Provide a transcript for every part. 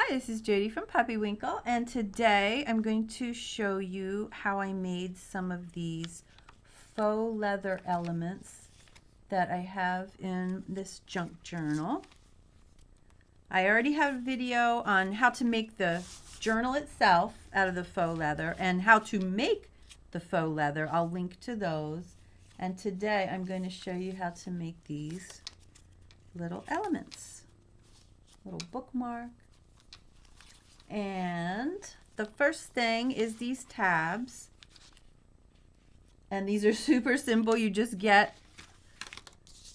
Hi, this is Jody from Puppy Winkle, and today I'm going to show you how I made some of these faux leather elements that I have in this junk journal. I already have a video on how to make the journal itself out of the faux leather and how to make the faux leather. I'll link to those. And today I'm going to show you how to make these little elements. Little bookmark. And the first thing is these tabs. And these are super simple. You just get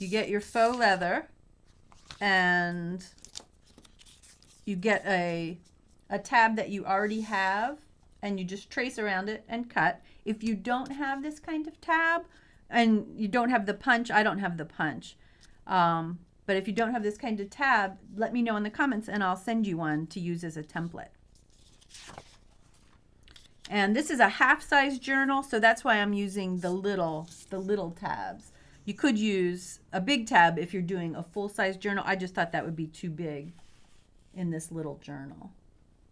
your faux leather and you get a tab that you already have and you just trace around it and cut. If you don't have this kind of tab and you don't have the punch, I don't have the punch. But if you don't have this kind of tab, let me know in the comments and I'll send you one to use as a template. And this is a half-size journal, so that's why I'm using the little tabs. You could use a big tab if you're doing a full-size journal. I just thought that would be too big in this little journal.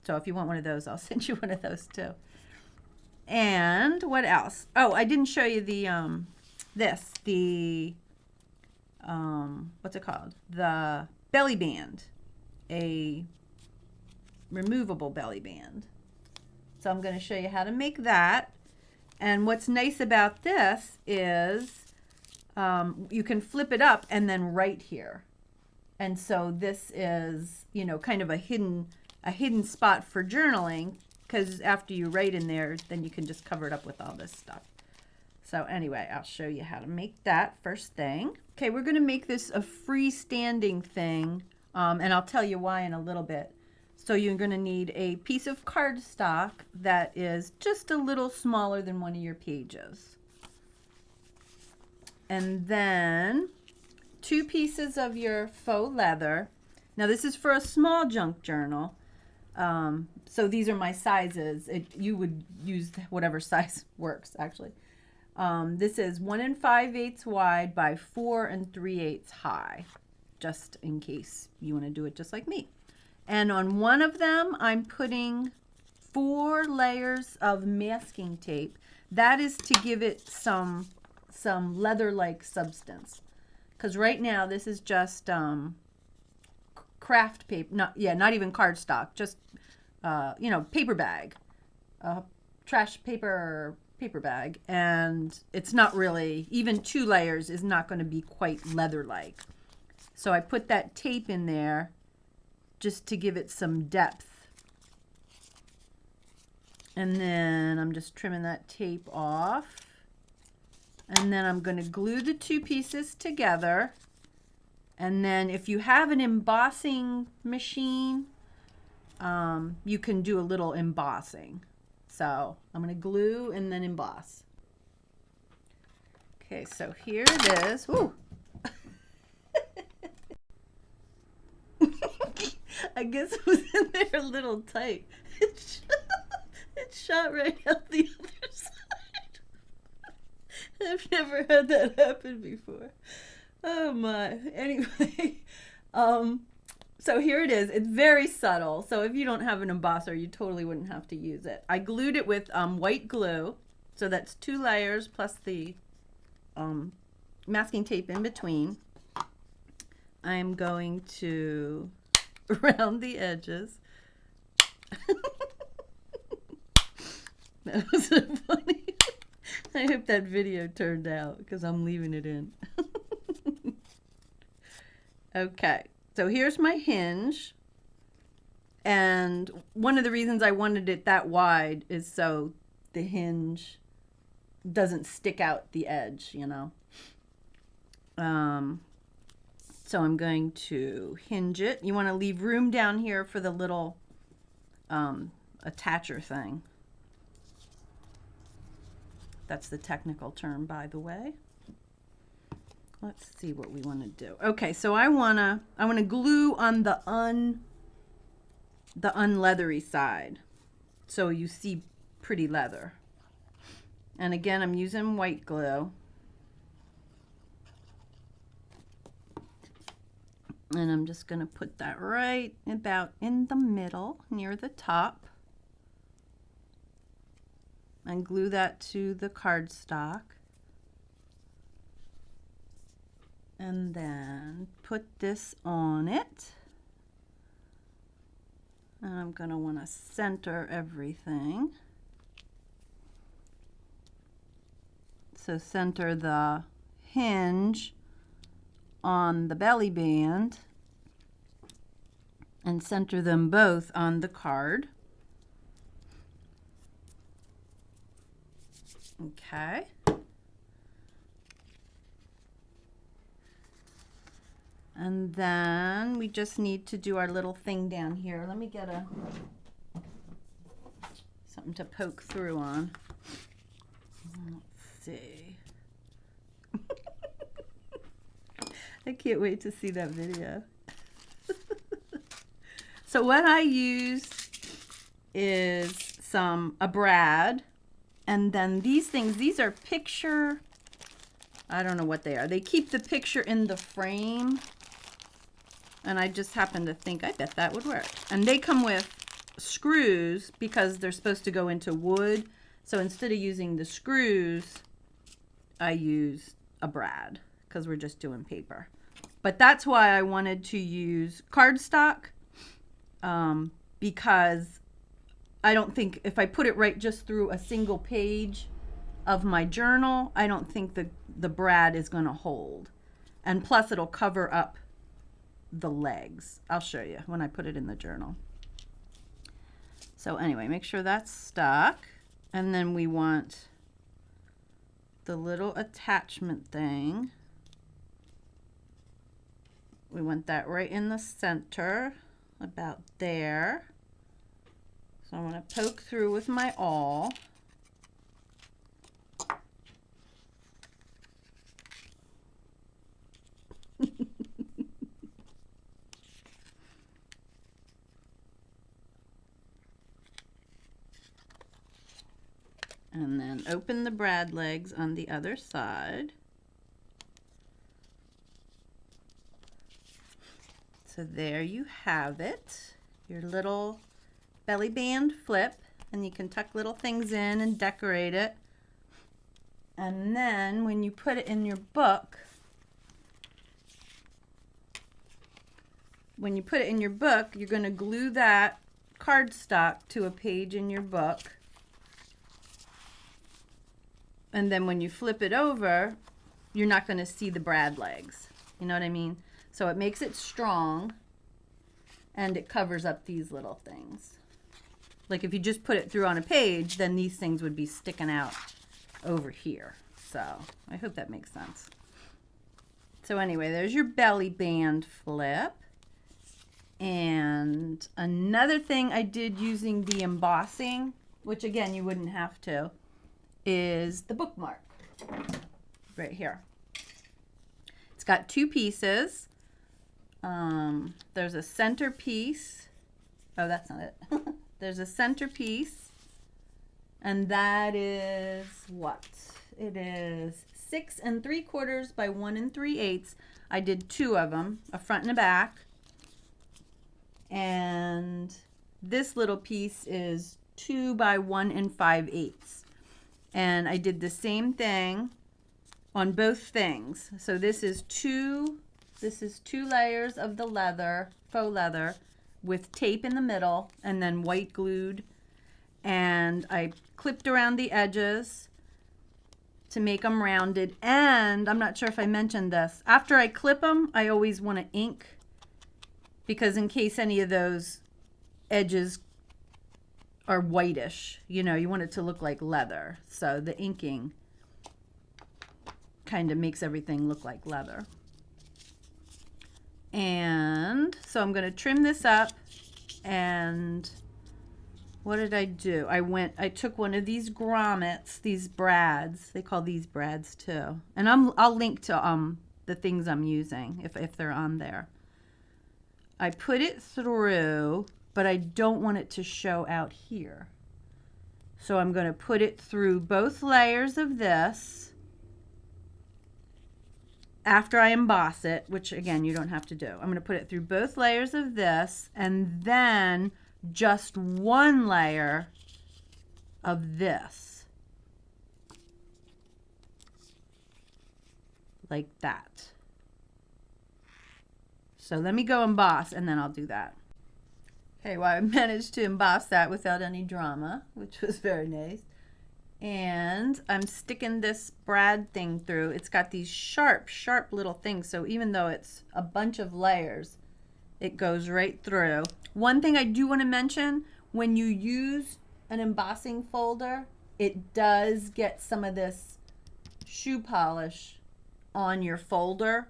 So if you want one of those, I'll send you one of those too. And what else? Oh, I didn't show you the what's it called? The belly band, a removable belly band. So I'm going to show you how to make that. And what's nice about this is you can flip it up and then right here. And so this is, you know, kind of a hidden spot for journaling, because after you write in there, then you can just cover it up with all this stuff. So anyway, I'll show you how to make that first thing. Okay, we're going to make this a freestanding thing, and I'll tell you why in a little bit. So you're going to need a piece of cardstock that is just a little smaller than one of your pages. And then 2 pieces of your faux leather. Now this is for a small junk journal. So these are my sizes. You would use whatever size works actually. This is 1 5/8 wide by 4 3/8 high, just in case you want to do it just like me. And on one of them, I'm putting 4 layers of masking tape. That is to give it some leather-like substance. Because right now, this is just craft paper. Not even cardstock. Just you know, paper bag, trash paper bag, and it's not really, even 2 layers is not going to be quite leather-like. So I put that tape in there just to give it some depth. And then I'm just trimming that tape off. And then I'm going to glue the 2 pieces together. And then if you have an embossing machine, you can do a little embossing. So I'm going to glue and then emboss. Okay, so here it is. Woo. I guess it was in there a little tight. It shot right out the other side. I've never had that happen before. Oh my. Anyway, so here it is. It's very subtle. So if you don't have an embosser, you totally wouldn't have to use it. I glued it with white glue. So that's 2 layers plus the masking tape in between. I'm going to round the edges. That was so funny. I hope that video turned out because I'm leaving it in. Okay, so here's my hinge. And one of the reasons I wanted it that wide is so the hinge doesn't stick out the edge, you know. So I'm going to hinge it. You want to leave room down here for the little attacher thing. That's the technical term, by the way. Let's see what we want to do. Okay, so I wanna glue on the unleathery side, so you see pretty leather. And again, I'm using white glue. And I'm just going to put that right about in the middle near the top and glue that to the cardstock. And then put this on it. And I'm going to want to center everything. So center the hinge on the belly band and center them both on the card. Okay. And then we just need to do our little thing down here. Let me get something to poke through on. Let's see. I can't wait to see that video. So what I used is a brad, and then these things, these are picture, I don't know what they are. They keep the picture in the frame, and I just happen to think, I bet that would work. And they come with screws because they're supposed to go into wood. So instead of using the screws, I used a brad because we're just doing paper. But that's why I wanted to use cardstock, because I don't think if I put it right just through a single page of my journal, I don't think the brad is going to hold. And plus it'll cover up the legs. I'll show you when I put it in the journal. So anyway, make sure that's stuck. And then we want the little attachment thing. We want that right in the center, about there. So I'm going to poke through with my awl. And then open the brad legs on the other side. So there you have it, your little belly band flip, and you can tuck little things in and decorate it. And then when you put it in your book, you're going to glue that cardstock to a page in your book. And then when you flip it over, you're not going to see the brad legs. You know what I mean? So it makes it strong, and it covers up these little things. Like if you just put it through on a page, then these things would be sticking out over here. So I hope that makes sense. So anyway, there's your belly band flip. And another thing I did using the embossing, which again you wouldn't have to, is the bookmark right here. It's got two pieces. There's a center piece. Oh, that's not it. There's a center piece, and that is what? It is 6 3/4 by 1 3/8. I did 2 of them, a front and a back. And this little piece is 2 by 1 5/8. And I did the same thing on both things. So this is two layers of the leather, faux leather, with tape in the middle and then white glued. And I clipped around the edges to make them rounded. And I'm not sure if I mentioned this. After I clip them, I always want to ink, because in case any of those edges are whitish, you know, you want it to look like leather. So the inking kind of makes everything look like leather. And so I'm going to trim this up, and what did I do? I took one of these grommets, these brads. They call these brads too. And I'll link to the things I'm using if they're on there. I put it through, but I don't want it to show out here. So I'm going to put it through both layers of this. after I emboss it, which again, you don't have to do, I'm going to put it through both layers of this and then just one layer of this. Like that. So let me go emboss and then I'll do that. Okay, well I managed to emboss that without any drama, which was very nice. And I'm sticking this brad thing through. It's got these sharp, sharp little things. So even though it's a bunch of layers, it goes right through. One thing I do want to mention, when you use an embossing folder, it does get some of this shoe polish on your folder.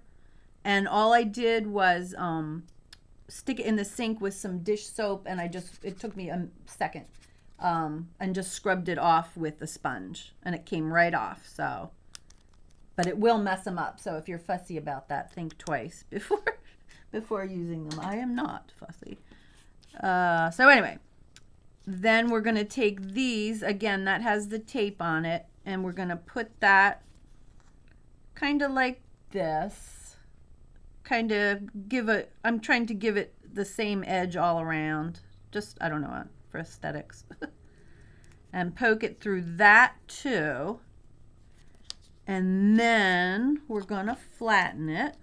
And all I did was stick it in the sink with some dish soap, and it took me a second. And just scrubbed it off with a sponge and it came right off. So, but it will mess them up. So if you're fussy about that, think twice before using them. I am not fussy. So anyway, then we're going to take these, again, that has the tape on it, and we're going to put that kind of like this, kind of I'm trying to give it the same edge all around. Just, I don't know, for aesthetics. And poke it through that too. And then we're gonna flatten it.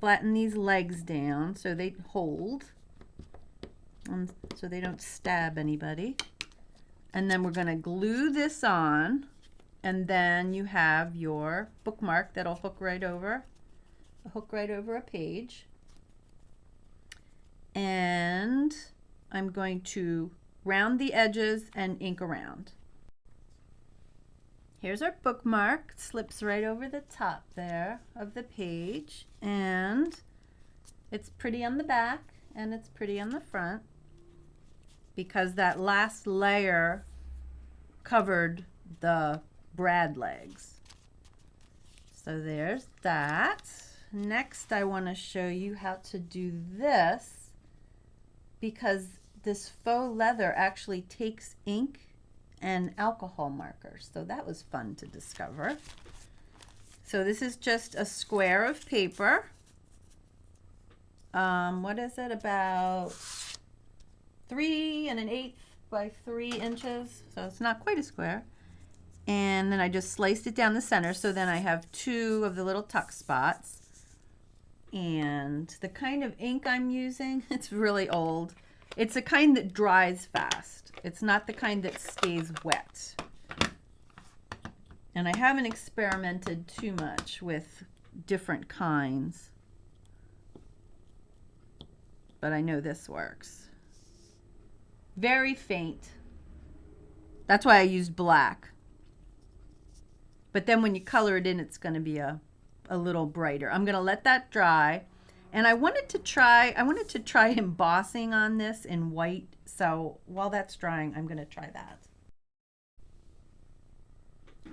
Flatten these legs down so they hold. So they don't stab anybody. And then we're gonna glue this on. And then you have your bookmark that'll hook right over a page. And I'm going to round the edges and ink around. Here's our bookmark. It slips right over the top there of the page, and it's pretty on the back and it's pretty on the front because that last layer covered the brad legs. So there's that. Next, I want to show you how to do this, because this faux leather actually takes ink and alcohol markers. So that was fun to discover. So this is just a square of paper. What is it? About 3 1/8 by 3 inches. So it's not quite a square. And then I just sliced it down the center. So then I have 2 of the little tuck spots. And the kind of ink I'm using, it's really old. It's a kind that dries fast. It's not the kind that stays wet. And I haven't experimented too much with different kinds, but I know this works. Very faint. That's why I used black. But then when you color it in, it's going to be a little brighter. I'm going to let that dry. And I wanted to try embossing on this in white. So while that's drying, I'm going to try that.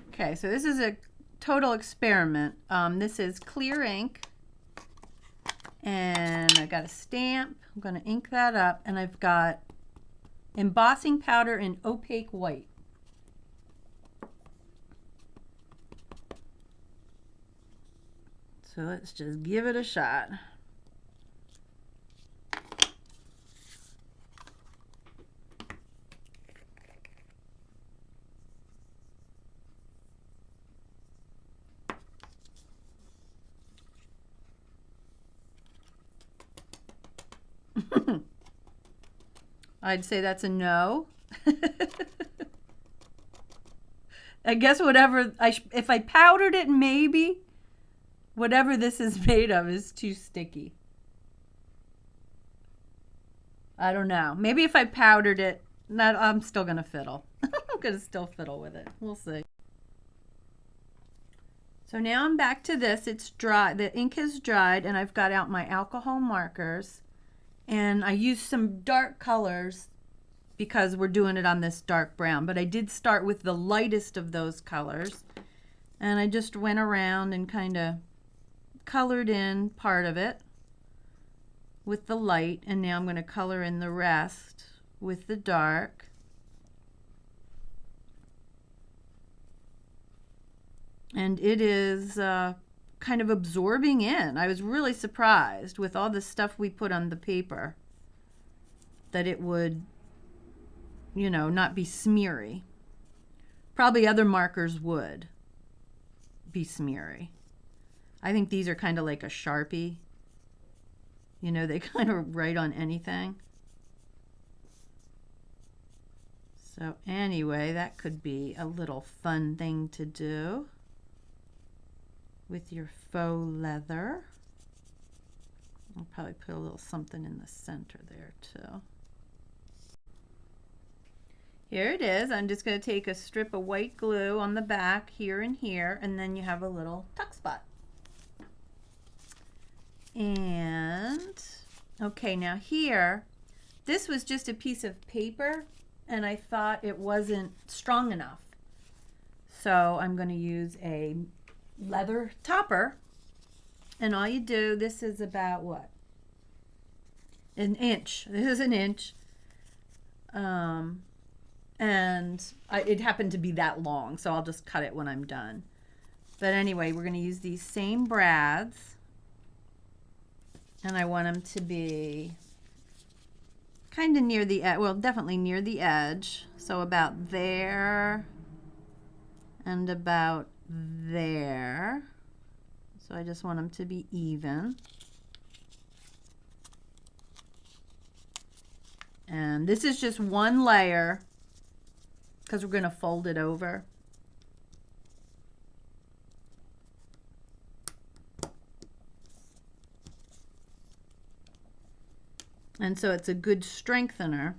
Okay, so this is a total experiment. This is clear ink. And I got a stamp. I'm going to ink that up. And I've got embossing powder in opaque white. So let's just give it a shot. I'd say that's a no. I guess if I powdered it, maybe. Whatever this is made of is too sticky. I don't know. Maybe if I powdered it, I'm still going to fiddle. I'm going to still fiddle with it. We'll see. So now I'm back to this. It's dry. The ink has dried, and I've got out my alcohol markers. And I used some dark colors because we're doing it on this dark brown. But I did start with the lightest of those colors. And I just went around and kind of colored in part of it with the light, and now I'm going to color in the rest with the dark. And it is kind of absorbing in. I was really surprised with all the stuff we put on the paper that it would, you know, not be smeary. Probably other markers would be smeary. I think these are kind of like a Sharpie. You know, they kind of write on anything. So anyway, that could be a little fun thing to do with your faux leather. I'll probably put a little something in the center there too. Here it is. I'm just going to take a strip of white glue on the back here and here, and then you have a little tuck spot. And okay, now here, this was just a piece of paper, and I thought it wasn't strong enough. So I'm going to use a leather topper, and all you do, this is about what? An inch. This is an inch. It happened to be that long, so I'll just cut it when I'm done. But anyway, we're going to use these same brads, and I want them to be kind of near the edge, well, definitely near the edge, so about there and about there. So I just want them to be even. And this is just one layer because we're going to fold it over. And so it's a good strengthener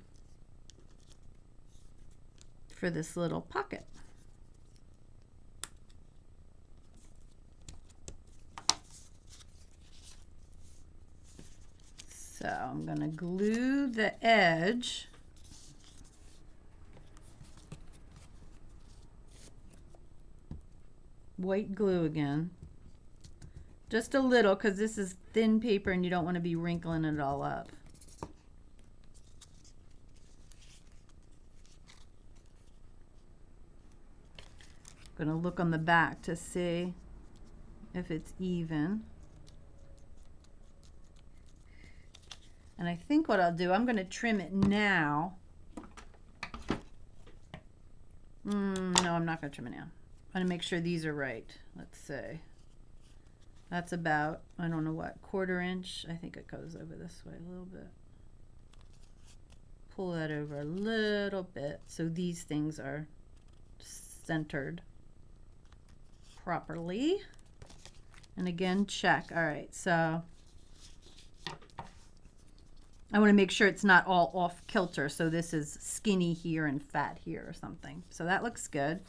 for this little pocket. So I'm going to glue the edge white glue again, just a little, because this is thin paper and you don't want to be wrinkling it all up. I'm going to look on the back to see if it's even. And I think what I'll do, I'm going to trim it now. No, I'm not going to trim it now. I'm going to make sure these are right. Let's see. That's about, I don't know what, 1/4 inch. I think it goes over this way a little bit. Pull that over a little bit so these things are centered properly. And again, check. All right, so I want to make sure it's not all off kilter. So this is skinny here and fat here or something. So that looks good.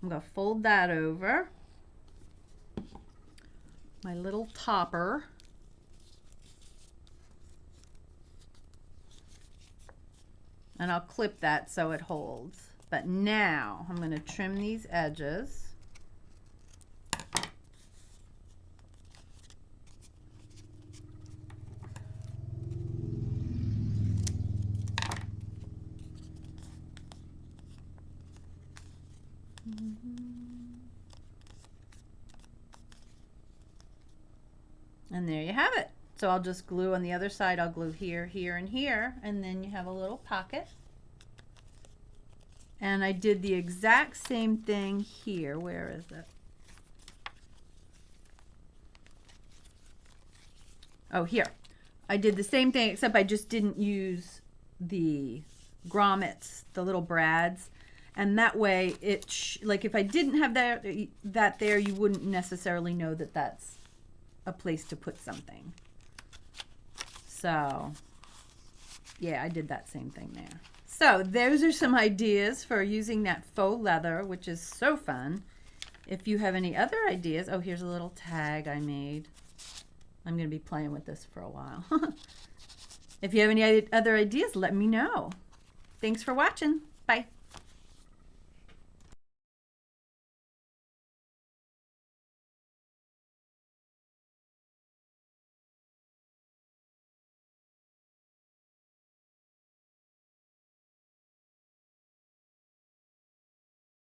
I'm going to fold that over my little topper. And I'll clip that so it holds. But now I'm going to trim these edges. And there you have it. So I'll just glue on the other side. I'll glue here, here, and here, and then you have a little pocket. And I did the exact same thing here. Where is it? Oh, here. I did the same thing, except I just didn't use the grommets, the little brads. And that way, like if I didn't have that there, you wouldn't necessarily know that that's a place to put something. So yeah, I did that same thing there. So those are some ideas for using that faux leather, which is so fun. If you have any other ideas, oh, here's a little tag I made. I'm going to be playing with this for a while. If you have any other ideas, let me know. Thanks for watching. Bye.